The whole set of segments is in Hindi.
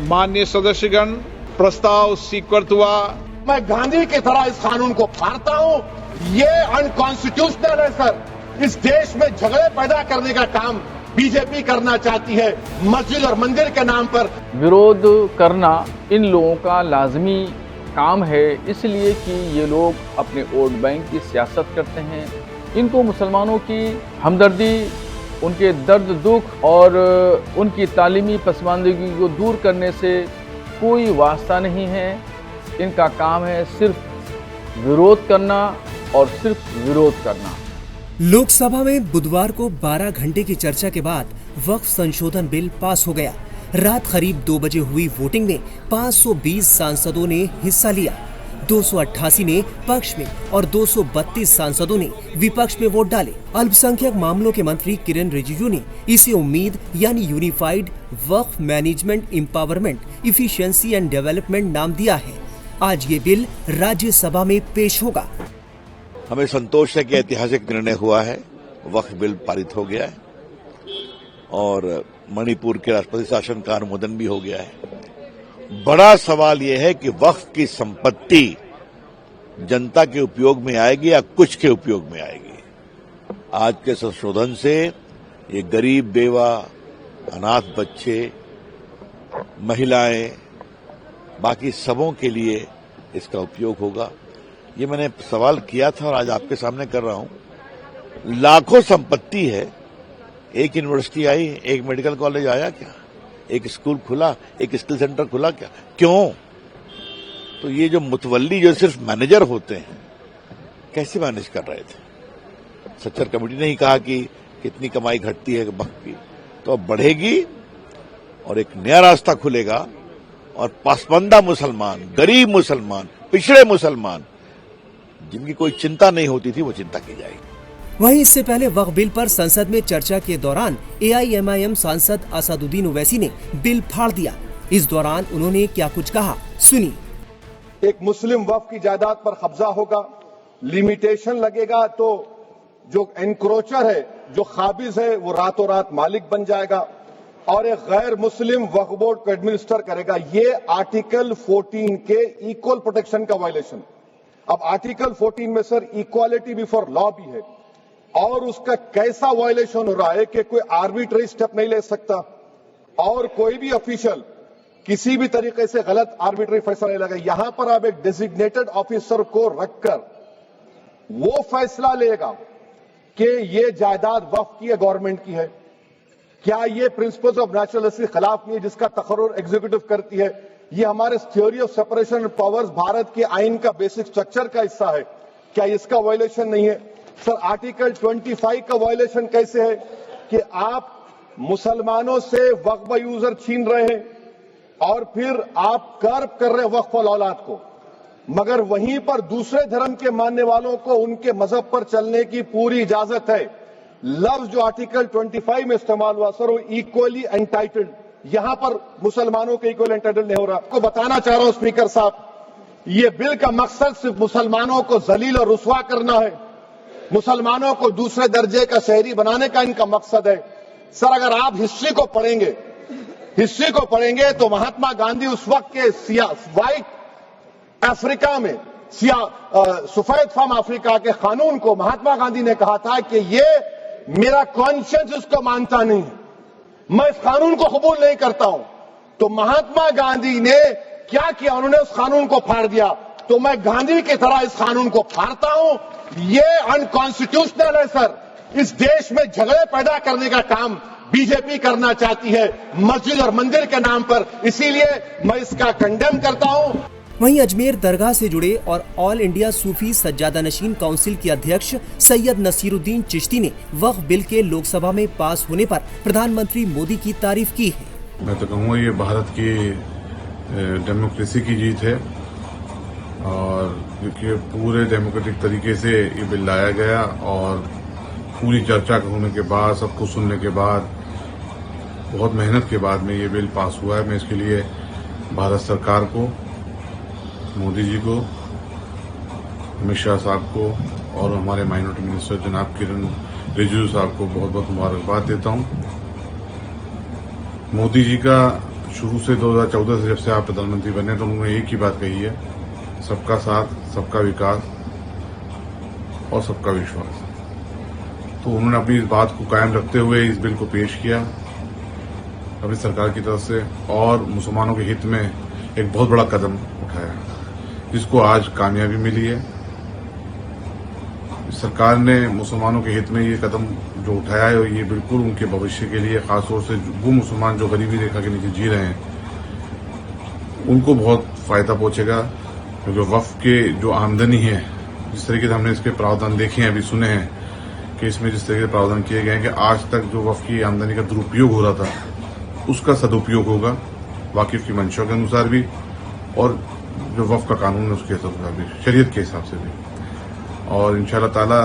माननीय सदस्यगण, प्रस्ताव स्वीकृत हुआ। मैं गांधी की तरह इस कानून को फाड़ता हूं। ये अनकॉन्स्टिट्यूशनल है सर। इस देश में झगड़े पैदा करने का काम बीजेपी करना चाहती है मस्जिद और मंदिर के नाम पर। विरोध करना इन लोगों का लाजमी काम है, इसलिए कि ये लोग अपने वोट बैंक की सियासत करते हैं। इनको मुसलमानों की हमदर्दी, उनके दर्द दुख और उनकी तालीमी पसमानदगी को दूर करने से कोई वास्ता नहीं है। इनका काम है सिर्फ विरोध करना और सिर्फ विरोध करना। लोकसभा में बुधवार को 12 घंटे की चर्चा के बाद वक्फ संशोधन बिल पास हो गया। रात करीब 2 बजे हुई वोटिंग में 520 सांसदों ने हिस्सा लिया। 288 ने पक्ष में और 232 सांसदों ने विपक्ष में वोट डाले। अल्पसंख्यक मामलों के मंत्री किरेन रिजिजू ने इसे उम्मीद यानी unified Waqf management empowerment efficiency and development नाम दिया है। आज ये बिल राज्यसभा में पेश होगा। हमें संतोष है कि ऐतिहासिक निर्णय हुआ है, वक्फ बिल पारित हो गया है और मणिपुर के राष्ट्रपति शासन का अनुमोदन भी हो गया है। बड़ा सवाल यह है कि वक्फ की संपत्ति जनता के उपयोग में आएगी या कुछ के उपयोग में आएगी। आज के संशोधन से ये गरीब, बेवा, अनाथ बच्चे, महिलाएं, बाकी सबों के लिए इसका उपयोग होगा। ये मैंने सवाल किया था और आज आपके सामने कर रहा हूं। लाखों संपत्ति है। एक यूनिवर्सिटी आई, एक मेडिकल कॉलेज आया क्या? एक स्कूल खुला, एक स्किल सेंटर खुला क्या? क्यों? तो ये जो मुतवल्ली जो सिर्फ मैनेजर होते हैं, कैसे मैनेज कर रहे थे? सच्चर कमेटी ने ही कहा कि कितनी कमाई घटती है वक्त की, तो अब बढ़ेगी और एक नया रास्ता खुलेगा और पसमानदा मुसलमान, गरीब मुसलमान, पिछड़े मुसलमान, जिनकी कोई चिंता नहीं होती थी, वो चिंता की जाएगी। वहीं इससे पहले वक्फ बिल पर संसद में चर्चा के दौरान AIMIM सांसद असदुद्दीन ओवैसी ने बिल फाड़ दिया। इस दौरान उन्होंने क्या कुछ कहा, सुनिए। एक मुस्लिम वक्फ की जायदाद पर कब्जा होगा, लिमिटेशन लगेगा, तो जो एनक्रोचर है, जो काबिज है, वो रातों रात मालिक बन जाएगा और एक गैर मुस्लिम वक्फ बोर्ड को एडमिनिस्टर करेगा। ये आर्टिकल 14 के इक्वल प्रोटेक्शन का वायलेशन। अब आर्टिकल 14 में सर इक्वालिटी बिफोर लॉ भी है और उसका कैसा वायलेशन हो रहा है कि कोई आर्बिट्रेरी स्टेप नहीं ले सकता और कोई भी ऑफिशियल किसी भी तरीके से गलत आर्बिट्रेरी फैसला नहीं लगा। यहां पर आप एक डेजिग्नेटेड ऑफिसर को रखकर वो फैसला लेगा कि ये जायदाद वक्फ की है, गवर्नमेंट की है। क्या ये प्रिंसिपल्स ऑफ नेचुरलिटी के खिलाफ नहीं है जिसका तकर्रुर एग्जीक्यूटिव करती है? ये हमारे theory of separation of powers, Bharat के आइन का बेसिक स्ट्रक्चर का हिस्सा है। क्या इसका वायलेशन नहीं है? सर आर्टिकल 25 का वायलेशन कैसे है कि आप मुसलमानों से वक्फ यूजर छीन रहे हैं और फिर आप कर्ब कर रहे हैं वक्फ औलाद को, मगर वहीं पर दूसरे धर्म के मानने वालों को उनके मजहब पर चलने की पूरी इजाजत है। लफ्ज जो आर्टिकल 25 में इस्तेमाल हुआ सर, वो इक्वली एंटाइटल्ड, यहां पर मुसलमानों के इक्वल एंटाइटल्ड नहीं हो रहा। आपको बताना चाह रहा हूं स्पीकर साहब, ये बिल का मकसद सिर्फ मुसलमानों को जलील और रुस्वा करना है, मुसलमानों को दूसरे दर्जे का शहरी बनाने का इनका मकसद है। सर अगर आप हिस्ट्री को पढ़ेंगे तो महात्मा गांधी उस वक्त के व्हाइट अफ्रीका में सफेद फार्म अफ्रीका के कानून को महात्मा गांधी ने कहा था कि ये मेरा कॉन्शियंस उसको मानता नहीं है, मैं इस कानून को कबूल नहीं करता हूं। तो महात्मा गांधी ने क्या किया? उन्होंने उस कानून को फाड़ दिया। तो मैं गांधी की तरह इस कानून को फाड़ता हूं। ये अनकॉन्स्टिट्यूशनल है सर। इस देश में झगड़े पैदा करने का काम बीजेपी करना चाहती है मस्जिद और मंदिर के नाम पर, इसीलिए मैं इसका कंडेम करता हूं। वहीं अजमेर दरगाह से जुड़े और ऑल इंडिया सूफी सज्जादा नशीन काउंसिल के अध्यक्ष सैयद नसीरुद्दीन चिश्ती ने वक्फ बिल के लोकसभा में पास होने पर प्रधानमंत्री मोदी की तारीफ की है। मैं तो कहूँगा ये भारत की डेमोक्रेसी की जीत है और क्योंकि पूरे डेमोक्रेटिक तरीके से ये बिल लाया गया और पूरी चर्चा होने के बाद, सबको सुनने के बाद, बहुत मेहनत के बाद में ये बिल पास हुआ है। मैं इसके लिए भारत सरकार को, मोदी जी को, अमित शाह साहब को और हमारे माइनॉरिटी मिनिस्टर जनाब किरेन रिजिजू साहब को बहुत बहुत मुबारकबाद देता हूं। मोदी जी का शुरू से 2014 से जब से आप प्रधानमंत्री बने तो उन्होंने एक ही बात कही है, सबका साथ, सबका विकास और सबका विश्वास। तो उन्होंने अपनी इस बात को कायम रखते हुए इस बिल को पेश किया अपनी सरकार की तरफ से और मुसलमानों के हित में एक बहुत बड़ा कदम उठाया, जिसको आज कामयाबी मिली है। सरकार ने मुसलमानों के हित में ये कदम जो उठाया है, ये बिल्कुल उनके भविष्य के लिए, खासतौर से वो मुसलमान जो गरीबी रेखा के नीचे जी रहे हैं, उनको बहुत फायदा पहुंचेगा। क्योंकि वक्फ के जो आमदनी है, जिस तरीके से हमने इसके प्रावधान देखे हैं, अभी सुने हैं कि इसमें जिस तरीके से प्रावधान किए गए हैं कि आज तक जो वक्फ की आमदनी का दुरुपयोग हो रहा था, उसका सदुपयोग होगा वाकिफ की मंशा के अनुसार भी और जो वक्फ का कानून है उसके अनुसार भी, शरीयत के हिसाब से भी। और इंशाअल्लाह ताला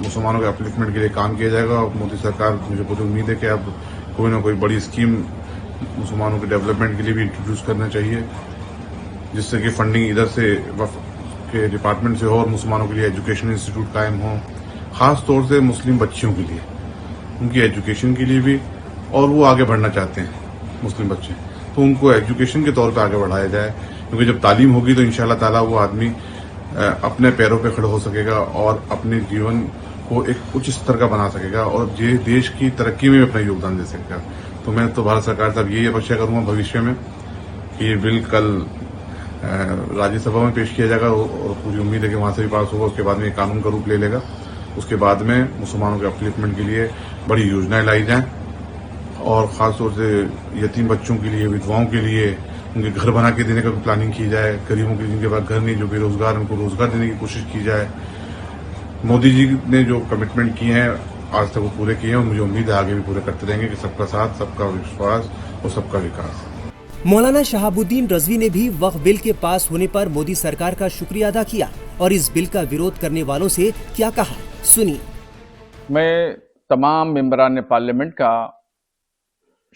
मुसलमानों के अपलिफ्टमेंट के लिए काम किया जाएगा। और मोदी सरकार, मुझे पूरी उम्मीद है कि अब कोई ना कोई बड़ी स्कीम मुसलमानों के डेवलपमेंट के लिए भी इंट्रोड्यूस करना चाहिए, जिससे कि फंडिंग इधर से वक्फ के डिपार्टमेंट से हो और मुसलमानों के लिए एजुकेशन इंस्टीट्यूट कायम हो, खास तौर से मुस्लिम बच्चियों के लिए, उनकी एजुकेशन के लिए भी। और वो आगे बढ़ना चाहते हैं मुस्लिम बच्चे, तो उनको एजुकेशन के तौर पे आगे बढ़ाया जाए। क्योंकि जब तालीम होगी तो इंशाअल्लाह ताला वो आदमी अपने पैरों पे खड़े हो सकेगा और अपने जीवन को एक उच्च स्तर का बना सकेगा और ये देश की तरक्की में भी अपना योगदान दे सकेगा। तो मैं तो भारत सरकार से अब यही अपेक्षा करूंगा भविष्य में कि ये बिल कल राज्यसभा में पेश किया जाएगा और पूरी उम्मीद है कि वहां से भी पास होगा। उसके बाद में ये कानून का रूप ले लेगा। उसके बाद में मुसलमानों के अपलिफ्टमेंट के लिए बड़ी योजनाएं लाई जाएं और खासतौर से यतीम बच्चों के लिए, विधवाओं के लिए उनके घर बना के देने का भी प्लानिंग की जाए। गरीबों के जिनके पास घर नहीं, जो बेरोजगार, उनको रोजगार देने की कोशिश की जाए। मोदी जी ने जो कमिटमेंट किए हैं आज तक वो पूरे किए हैं और मुझे उम्मीद है आगे भी पूरे करते रहेंगे कि सबका साथ, सबका विश्वास और सबका विकास। मौलाना शहाबुद्दीन रजवी ने भी वक्फ बिल के पास होने पर मोदी सरकार का शुक्रिया अदा किया और इस बिल का विरोध करने वालों से क्या कहा, सुनिए। मैं तमाम मेंबरान पार्लियामेंट का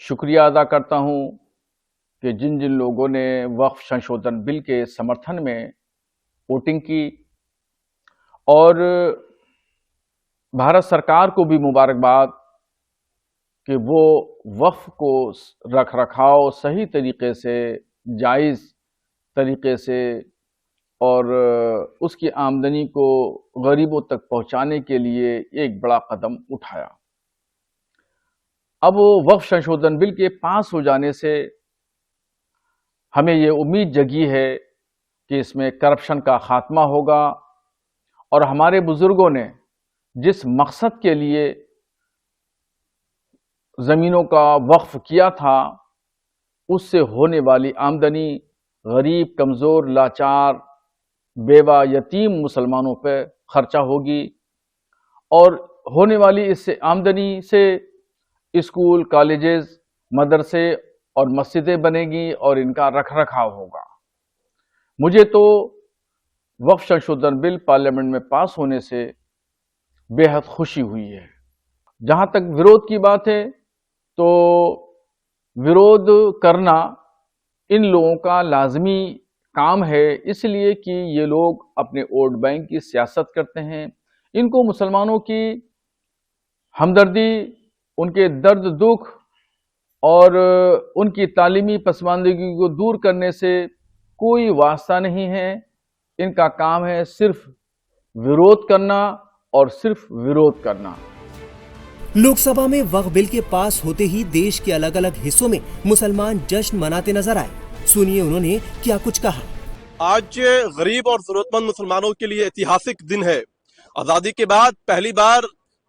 शुक्रिया अदा करता हूं कि जिन जिन लोगों ने वक्फ संशोधन बिल के समर्थन में वोटिंग की, और भारत सरकार को भी मुबारकबाद कि वो वक्फ को रख रखाव सही तरीके से, जायज़ तरीके से और उसकी आमदनी को गरीबों तक पहुंचाने के लिए एक बड़ा कदम उठाया। अब वक्फ संशोधन बिल के पास हो जाने से हमें ये उम्मीद जगी है कि इसमें करप्शन का खात्मा होगा और हमारे बुजुर्गों ने जिस मकसद के लिए ज़मीनों का वक्फ किया था, उससे होने वाली आमदनी गरीब, कमज़ोर, लाचार, बेवा, यतीम मुसलमानों पर खर्चा होगी और होने वाली इस आमदनी से स्कूल, कॉलेजेस, मदरसे और मस्जिदें बनेगी और इनका रख रखाव होगा। मुझे तो वक्फ संशोधन बिल पार्लियामेंट में पास होने से बेहद खुशी हुई है। जहां तक विरोध की बात है, तो विरोध करना इन लोगों का लाजमी काम है, इसलिए कि ये लोग अपने वोट बैंक की सियासत करते हैं। इनको मुसलमानों की हमदर्दी, उनके दर्द दुख और उनकी तालीमी पसमानदगी को दूर करने से कोई वास्ता नहीं है। इनका काम है सिर्फ विरोध करना और सिर्फ विरोध करना। लोकसभा में वक्फ बिल के पास होते ही देश के अलग अलग हिस्सों में मुसलमान जश्न मनाते नजर आए। सुनिए उन्होंने क्या कुछ कहा। आज गरीब और जरूरतमंद मुसलमानों के लिए ऐतिहासिक दिन है। आजादी के बाद पहली बार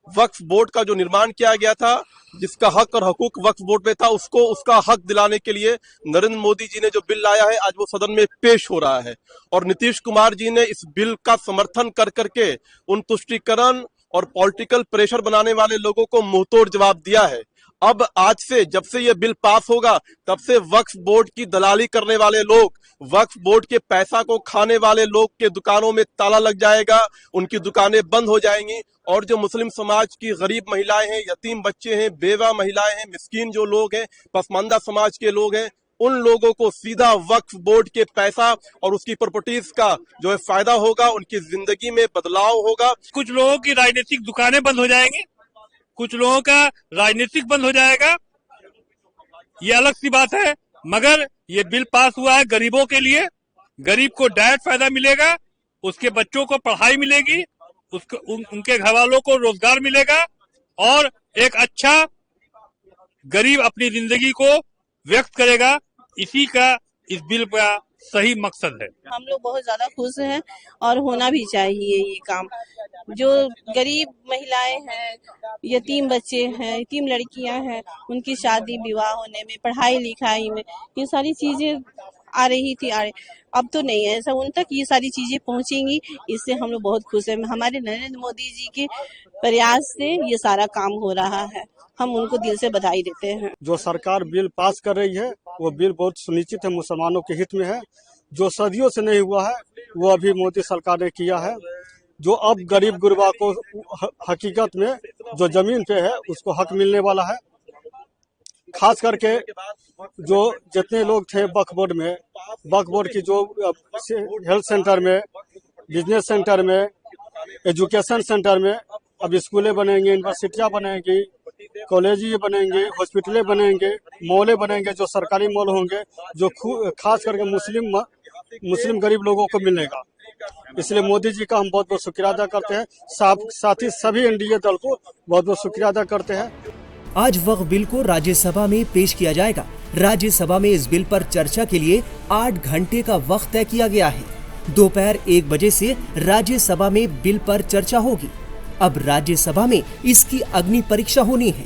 वक्फ बोर्ड का जो निर्माण किया गया था, जिसका हक और हकूक वक्फ बोर्ड में था, उसको उसका हक दिलाने के लिए नरेंद्र मोदी जी ने जो बिल लाया है, आज वो सदन में पेश हो रहा है। और नीतीश कुमार जी ने इस बिल का समर्थन कर करके उन तुष्टीकरण और पॉलिटिकल प्रेशर बनाने वाले लोगों को मुंहतोड़ जवाब दिया है। अब आज से, जब से ये बिल पास होगा, तब से वक्फ बोर्ड की दलाली करने वाले लोग, वक्फ बोर्ड के पैसा को खाने वाले लोग के दुकानों में ताला लग जाएगा, उनकी दुकानें बंद हो जाएंगी और जो मुस्लिम समाज की गरीब महिलाएं हैं, यतीम बच्चे हैं, बेवा महिलाएं हैं, मिस्कीन जो लोग हैं, पसमानदा समाज के लोग हैं, उन लोगों को सीधा वक्फ बोर्ड के पैसा और उसकी प्रॉपर्टीज का जो है फायदा होगा, उनकी जिंदगी में बदलाव होगा। कुछ लोगों की राजनीतिक दुकानें बंद हो जाएंगी, कुछ लोगों का राजनीतिक बंद हो जाएगा, ये अलग सी बात है। मगर ये बिल पास हुआ है गरीबों के लिए। गरीब को डायरेक्ट फायदा मिलेगा, उसके बच्चों को पढ़ाई मिलेगी, उनके घर वालों को रोजगार मिलेगा और एक अच्छा गरीब अपनी जिंदगी को व्यक्त करेगा। इसी का इस बिल का सही मकसद है। हम लोग बहुत ज्यादा खुश हैं और होना भी चाहिए ये काम। जो गरीब महिलाएं हैं, यतीम बच्चे हैं, यतीम लड़कियां हैं, उनकी शादी विवाह होने में, पढ़ाई लिखाई में ये सारी चीजें आ रही थी, अब तो नहीं है ऐसा। उन तक ये सारी चीजें पहुंचेंगी, इससे हम लोग बहुत खुश हैं। हमारे नरेंद्र मोदी जी के प्रयास से ये सारा काम हो रहा है, हम उनको दिल से बधाई देते हैं। जो सरकार बिल पास कर रही है वो बिल बहुत सुनिश्चित है, मुसलमानों के हित में है। जो सदियों से नहीं हुआ है वो अभी मोदी सरकार ने किया है। जो अब गरीब गुरबा को हकीकत में जो जमीन पे है उसको हक मिलने वाला है। खास करके जो जितने लोग थे वक्फ बोर्ड की जो हेल्थ सेंटर में, बिजनेस सेंटर में, एजुकेशन सेंटर में अब स्कूलें बनेंगे, यूनिवर्सिटियां बनेंगी, कॉलेज बनेंगे, हॉस्पिटलें बनेंगे, मॉलें बनेंगे, जो सरकारी मॉल होंगे, जो खास करके मुस्लिम गरीब लोगों को मिलेगा। इसलिए मोदी जी का हम बहुत बहुत शुक्रिया अदा करते हैं। साथ ही सभी एनडीए दल को बहुत बहुत शुक्रिया अदा करते हैं। आज वक्फ बिल को राज्यसभा में पेश किया जाएगा। राज्यसभा में इस बिल पर चर्चा के लिए 8 घंटे का वक्त तय किया गया है। दोपहर 1 बजे से राज्यसभा में बिल पर चर्चा होगी। अब राज्यसभा में इसकी अग्नि परीक्षा होनी है।